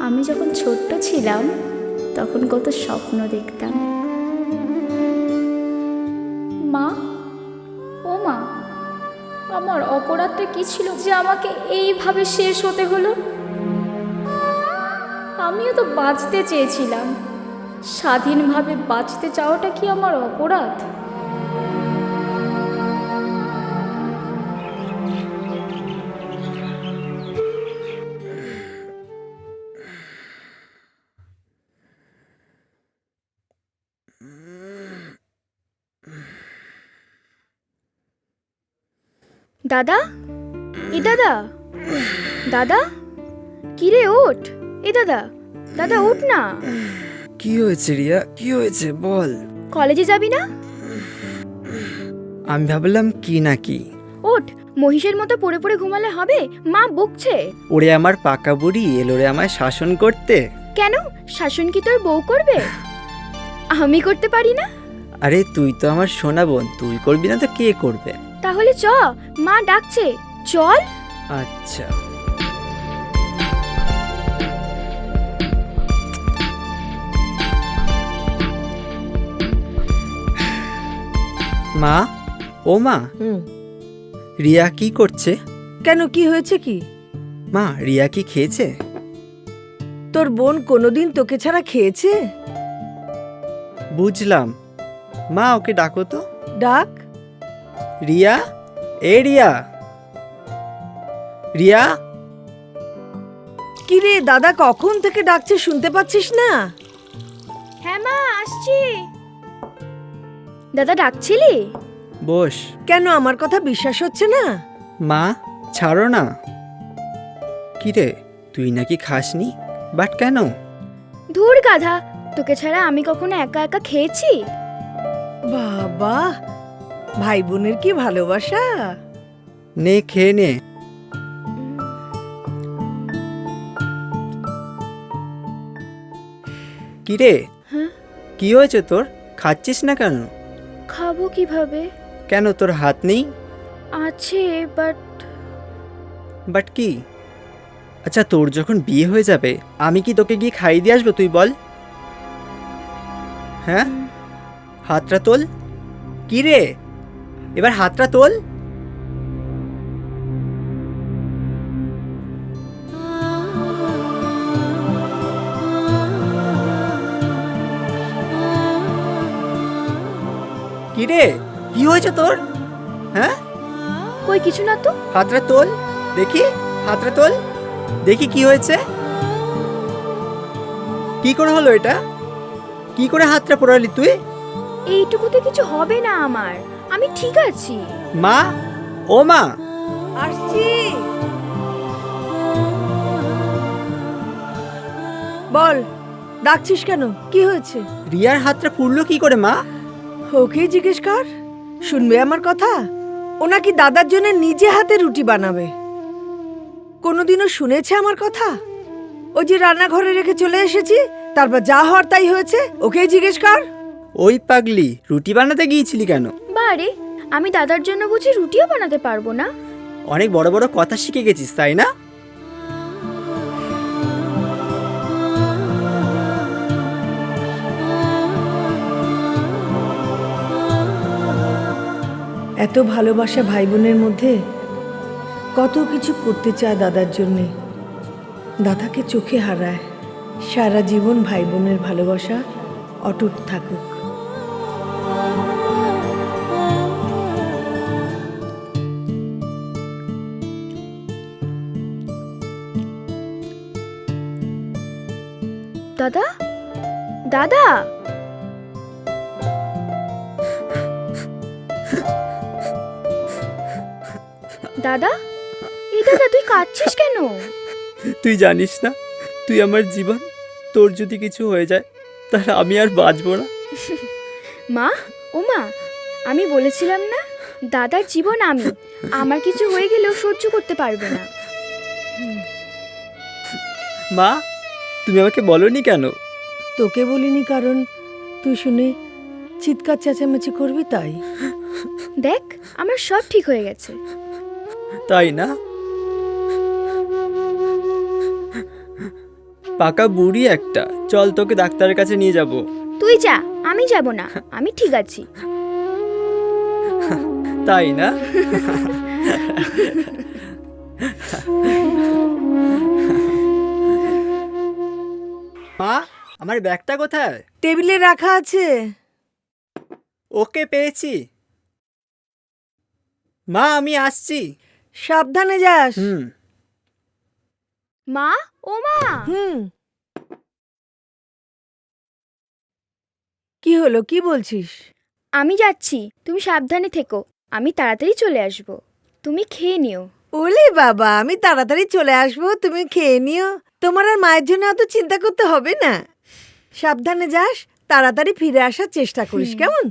আমি যখন ছোট্ট ছিলাম তখন কত স্বপ্ন দেখতাম। মা, ও মা, আমার অপরাধটা কি ছিল যে আমাকে এইভাবে শেষ হতে হলো? আমিও তো বাঁচতে চেয়েছিলাম। স্বাধীনভাবে বাঁচতে চাওয়াটা কি আমার অপরাধ? দাদা, এ দাদা, দাদা, কিরে ওঠ, এ দাদা, দাদা ওঠ না। কি হয়েছে রিয়া, কি হয়েছে বল। কলেজে যাবি না? আমি ভাবলাম কি না কি। ওঠ, মহিষের মতো পড়ে পড়ে ঘুমালে হবে, মা বকছে। ওরে আমার পাকা বুড়ি এলো রে আমায় শাসন করতে। কেন, শাসন কি তোর বউ করবে? আমি করতে পারি না? আরে তুই তো আমার সোনা বোন, তুই করবি না তো কে করবে? তাহলে চ, মা ডাকছে, চল। আচ্ছা। মা, ও মা, রিয়া কি করছে? কেন, কি হয়েছে কি? মা, রিয়া কি খেয়েছে? তোর বোন কোনোদিন তোকে ছাড়া খেয়েছে? বুঝলাম। মা ওকে ডাকো তো। ডাক। রিয়া, এ রিয়া, রিয়া। কি রে দাদা, কখন থেকে ডাকছে শুনতে পাচ্ছিস না? হ্যাঁ মা, আসছি। দাদা ডাকছিলি? বস। কেন, আমার কথা বিশ্বাস হচ্ছে না? মা ছাড়ো না। কিরে, তুই নাকি খাসনি, বাট কেন? ধুর গাধা, তোকে ছাড়া আমি কখনো একা একা খেয়েছি? বাবা, ভাই বোনের কি ভালোবাসা। নে খেয়ে নে। কিরে, হ্যাঁ? কি হয়েছে তোর? খাচ্ছিস না কেন? খাবো কিভাবে? কেন, তোর হাত নেই? আছে, বাট বাট কি? আচ্ছা, তোর যখন বিয়ে হয়ে যাবে আমি কি তোকে গিয়ে খাইয়ে দিয়ে আসবো, তুই বল? হ্যাঁ, হাতটা তোল। কি রে, এবার হাতটা তোল। কি রে, কি হয়েছে তোর? হ্যাঁ, কই কিছু না তো। হাতটা তোল দেখি, হাতটা তোল দেখি কি হয়েছে। কি করে হলো এটা? কি করে হাতটা পোড়ালি তুই? এইটুকুতে কিছু হবে না আমার, আমি ঠিক আছি। মা, ও মা। আসছি। বল, ডাকছিস কেন, কি হয়েছে? রিয়ার হাতটা পুড়লো কি করে মা? ওকেই জিজ্ঞেস কর, শুনবে আমার কথা। ও নাকি দাদার জন্য নিজে হাতে রুটি বানাবে। কোনোদিনও শুনেছে আমার কথা? ওই যে রান্নাঘরে রেখে চলে এসেছি, তারপর যা হওয়ার তাই হয়েছে। ওকেই জিজ্ঞেস কর। ওই পাগলি, রুটি বানাতে গিয়েছিলি কেন? বারে, আমি দাদার জন্য বুঝি রুটিও বানাতে পারবো না? অনেক বড় বড় কথা শিখে গেছিস তাই না? এত ভালোবাসা ভাই বোনের মধ্যে, কত কিছু করতে চায় দাদার জন্যে, দাদাকে চোখে হারায়। সারা জীবন ভাই বোনের ভালোবাসা অটুট থাকুক। দাদা, দাদা, দাদা, এই দাদা তুই কাঁদছিস কেন? তুই জানিস না, তুই আমার জীবন। তোর যদি কিছু হয়ে যায় তাহলে আমি আর বাঁচবো না। মা, ও মা, আমি বলেছিলাম না দাদার জীবন আমি, আমার কিছু হয়ে গেলেও সহ্য করতে পারবে না। মা, তুমি আমাকে বলনি কেন? তোকে বলিনি কারণ তুই শুনে চিৎকার চেঁচামেচি করবি তাই। দেখ, আমার সব ঠিক হয়ে গেছে। তাই না? পাকা বুড়ি একটা। চল তোকে ডাক্তারের কাছে নিয়ে যাব। তুই যা, আমি যাব না, আমি ঠিক আছি। তাই না? মা, আমার ব্যাগটা কোথায়? টেবিলে রাখা আছে। ওকে, পেয়েছি। মা, আমি আসছি। সাবধানে যাস। মা, ও মা। হুম। কি হলো, কি বলছিস? আমি যাচ্ছি, তুমি সাবধানে থেকো, আমি তাড়াতাড়ি চলে আসব। তুমি খেয়ে নিও। ওলে বাবা, আমি তাড়াতাড়ি চলে আসবো, তুমি খেয়ে নিও। তোমার আর মায়ের জন্য অত চিন্তা করতে হবে না। সাবধানে যাস, তাড়াতাড়ি ফিরে আসার চেষ্টা করিস, কেমন?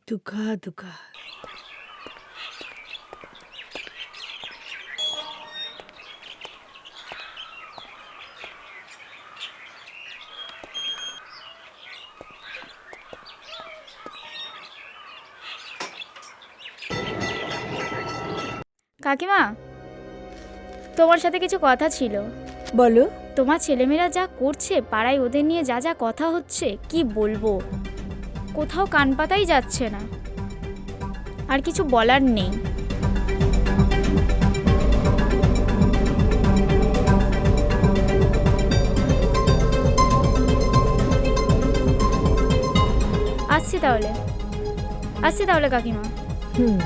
দুঃখা দুঃখা। কাকিমা, তোমার সাথে কিছু কথা ছিল। বলো। তোমার ছেলেমেয়েরা যা করছে, পাড়ায় ওদের নিয়ে যা যা কথা হচ্ছে, কি বলবো, কোথাও কান পাতাই যাচ্ছে না। আর কিছু বলার নেই। আসছি তাহলে কাকিমা। হুম।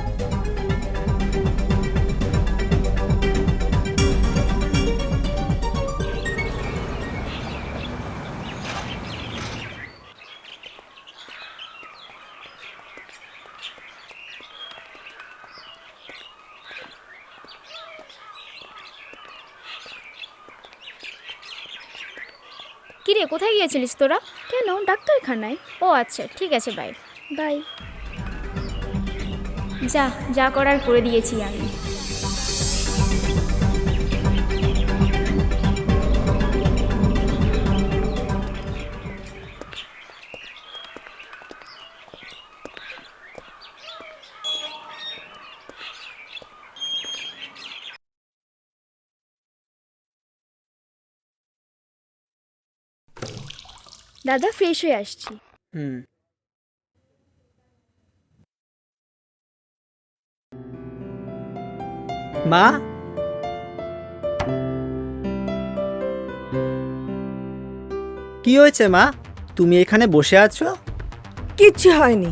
কিরে, কোথায় গিয়েছিলিস তোরা? কেন, ডাক্তারখানায়। ও আচ্ছা, ঠিক আছে, বাই। বাই। যা যা করার করে দিয়েছি আমি। দাদা, ফ্রেশ হয়ে আসছি। হুম। মা, কি হয়েছে মা? তুমি এখানে বসে আছো? কিচ্ছু হয়নি।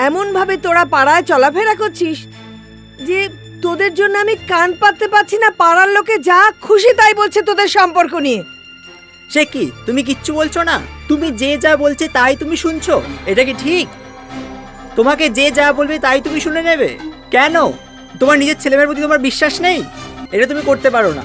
এমন ভাবে তোরা পাড়ায় চলাফেরা করছিস যে তোদের জন্য আমি কান পাততে পারছি না। পাড়ার লোকে যা খুশি তাই বলছে তোদের সম্পর্ক নিয়ে। সে কি, তুমি কিচ্ছু বলছো না? তুমি যে যা বলছে তাই তুমি শুনছো? এটা কি ঠিক? তোমাকে যে যা বলবে তাই তুমি শুনে নেবে? কেন? তোমার নিজের ছেলেমেয়ের প্রতি তোমার বিশ্বাস নেই? এটা তুমি করতে পারো না।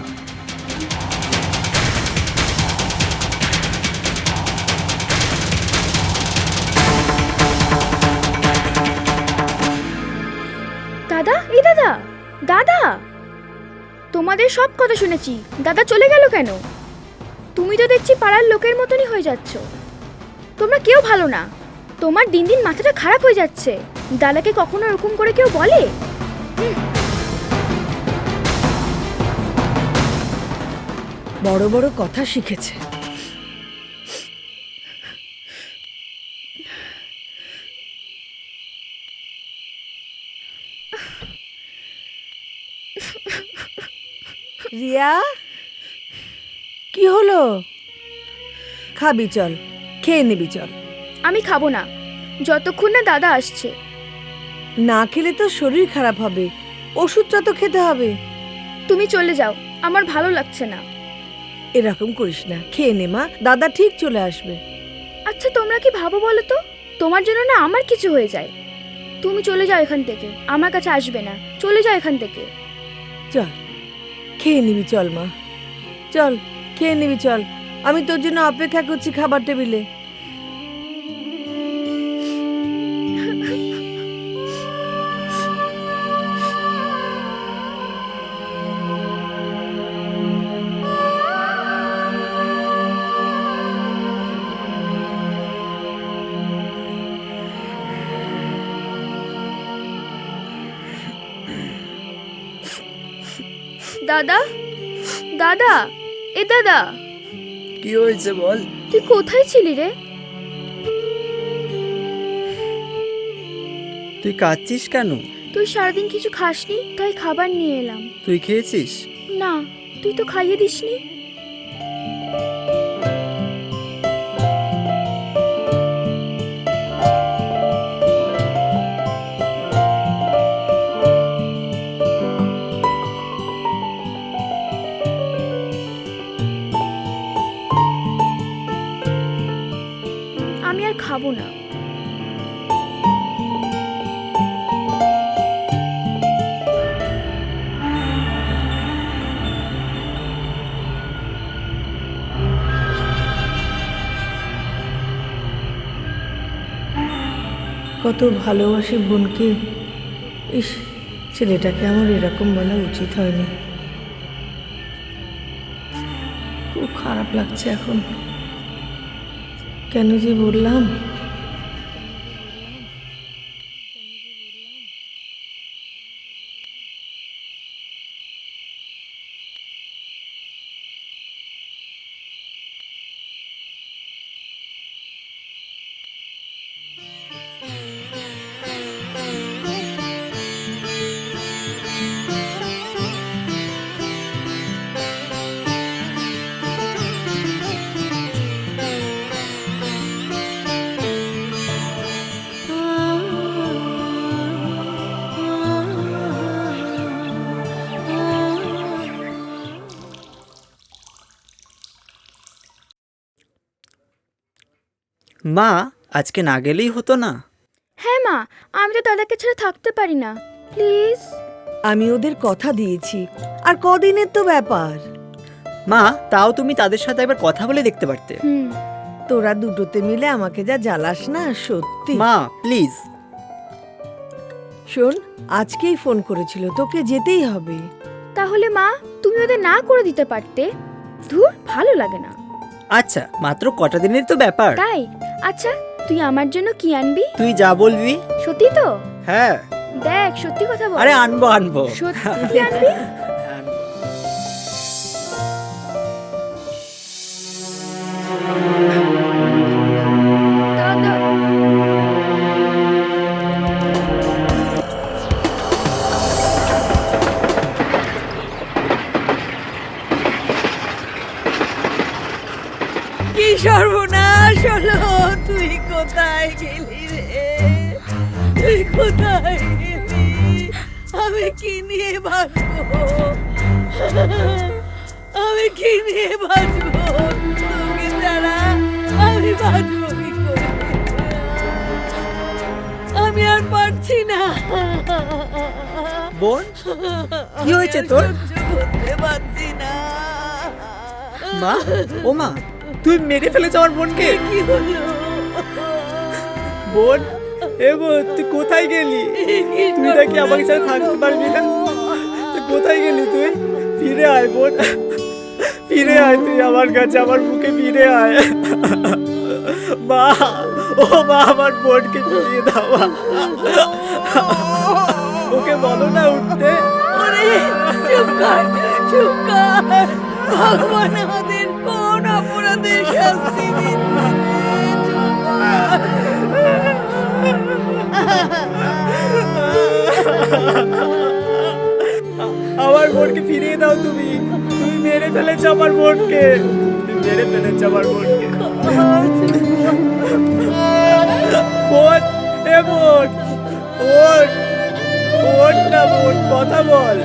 দাদা, এই দাদা, দাদা, তোমাদের সব কথা শুনেছি। দাদা চলে গেল কেন? তুমি তো দেখছি পাড়ার লোকের মতনই হয়ে যাচ্ছ। তোমরা কেউ ভালো না। তোমার দিন দিন মাথাটা খারাপ হয়ে যাচ্ছে। দাদাকে কখনো এরকম করে কেউ বলে? বড় বড় কথা শিখেছে। রিয়া, কি হলো? খাবি চল, খেয়ে নিবি চল। আমি খাবো না যতক্ষণ না দাদা আসছে। না খেলে তো শরীর খারাপ হবে, ওষুধটা তো খেতে হবে। তুমি চলে যাও, আমার ভালো লাগছে না। এরকম করিস না, খেয়ে নে মা, দাদা ঠিক চলে আসবে। আচ্ছা, তোমরা কি ভাবো বলো তো? তোমার জন্য না আমার কিছু হয়ে যায়। তুমি চলে যাও এখান থেকে, আমার কাছে আসবে না। চলে যাও এখান থেকে। চল খেয়ে নিবি চল মা, চল খেয়ে নিবি চল। আমি তোর জন্য অপেক্ষা করছি খাবার টেবিলে। দাদা, দাদা, এ দাদা, কি হয়েছে বল? তুই কোথায় ছিলি রে? তুই কাঁদছিস কেন? তুই সারাদিন কিছু খাসনি, তাই খাবার নিয়ে এলাম। তুই খেয়েছিস? না, তুই তো খাইয়ে দিসনি। আমি আর খাবো না। কত ভালোবাসি বোনকে। ইস, ছেলেটাকে আমার এরকম বলা উচিত হয়নি। খুব খারাপ লাগছে এখন। কেন যে বললাম। মা, আজকে না গেলেই হতো না? হ্যাঁ মা, আমি তো দাদাকে ছাড়া থাকতে পারি না। প্লিজ। আমি ওদের কথা দিয়েছি, আর কদিনের তো ব্যাপার। মা, তাও তুমি তাদের সাথে একবার কথা বলে দেখতে পারতে। তোরা দুটোতে মিলে আমাকে যা জ্বালাস না, সত্যি। মা প্লিজ। শোন, আজকেই ফোন করেছিল, তোকে যেতেই হবে। তাহলে মা, তুমি ওদের না করে দিতে পারতে। ধুর, ভালো লাগে না। আচ্ছা, মাত্র কটা দিনের তো ব্যাপার। তাই? আচ্ছা, তুই আমার জন্য কি আনবি? তুই যা বলবি। সত্যি তো? হ্যাঁ। দেখ, সত্যি কথা বল। আরে আনবো আনবো। সত্যি কি আনবি? দাদা, কি সর্বনাশ হলো! তুই কোথায় গেলি রে? তুই কোথায় গেলি? আমি কি নিয়ে বাঁচবো? আমি কি নিয়ে বাঁচবো? তোকে ছাড়া আমি বাঁচবো কি করে? আমি আর পারছি না। বোন, কি হয়েছে তোর? সহ্য করতে পারছি না। মা, ও মা, তুই মেরে ফেলেছ আমার বোনকে। কি হলো? বোন, এ বোন, তুই কোথায় গেলি? তুই নাকি আমাকে সাথে থাকতে পারবি না? তুই কোথায় গেলি? তুই ফিরে আয় বোন, ফিরে আয় তুই আমার কাছে, আমার বুকে ফিরে আয়। মা, ও মা, আমার বোনকে ফিরিয়ে দাও। ওকে বলো না উঠতে। ওরে, চুপ কর, চুপ কর। ভগবান আমাদের কোন অপরাধের শাস্তি দিচ্ছে? চুপ কর। আমার বোনকে ফিরিয়ে দাও তুমি। তুমি মেরে ফেলেছ আমার বোনকে। তুমি মেরে ফেলেছ আমার বোনকে। বোন, এ বোন, বোন, বোন না বোন, কথা বল।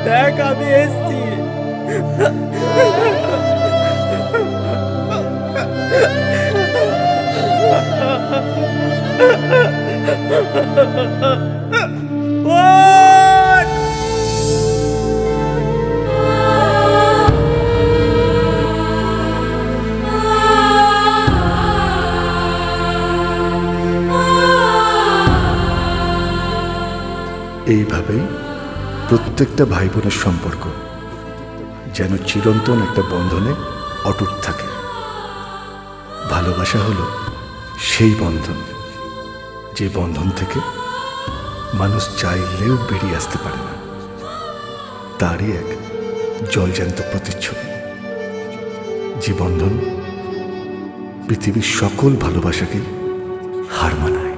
দেখ আমি এসছি। বোন! এইভাবেই প্রত্যেকটা ভাই বোনের সম্পর্ক যেন চিরন্তন একটা বন্ধনে অটুট থাকে। ভালোবাসা হলো সেই বন্ধন, যে বন্ধন থেকে মানুষ চাইলেও বেরিয়ে আসতে পারে না। তারই এক জলজ্যান্ত প্রতিচ্ছবি, যে বন্ধন পৃথিবীর সকল ভালোবাসাকে হার মানায়।